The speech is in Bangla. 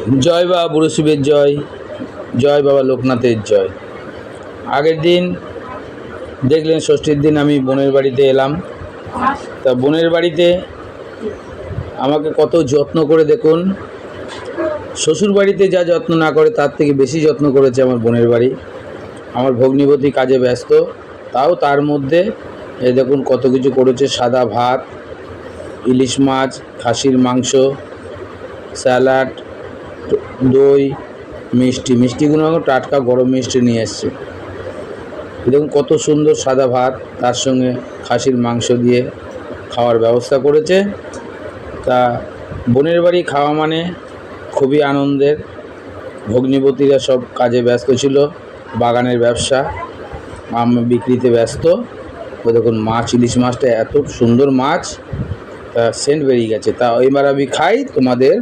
জয় বাবা বুড়ো শিবের জয়, জয় বাবা লোকনাথের জয়। আগের দিন দেখলেন ষষ্ঠীর দিন আমি বোনের বাড়িতে এলাম। তা বোনের বাড়িতে আমাকে কত যত্ন করে, দেখুন শ্বশুর বাড়িতে যা যত্ন না করে তার থেকে বেশি যত্ন করেছে আমার বোনের বাড়ি। আমার ভগ্নিপতি কাজে ব্যস্ত, তাও তার মধ্যে এই দেখুন কত কিছু করেছে। সাদা ভাত, ইলিশ মাছ, খাসির মাংস, স্যালাড, দই, মিষ্টিগুলো টাটকা গরম মিষ্টি নিয়ে এসছে। দেখুন কত সুন্দর সাদা ভাত, তার সঙ্গে খাসির মাংস দিয়ে খাওয়ার ব্যবস্থা করেছে। তা বোনের বাড়ি খাওয়া মানে খুবই আনন্দের। ভগ্নিপতিরা সব কাজে ব্যস্ত ছিল, বাগানের ব্যবসা, আম বিক্রিতে ব্যস্ত। ও দেখুন মাছ, ইলিশ মাছটা এত সুন্দর মাছ, তা সেন্ট বেরিয়ে গেছে। তা এবার আমি খাই তোমাদের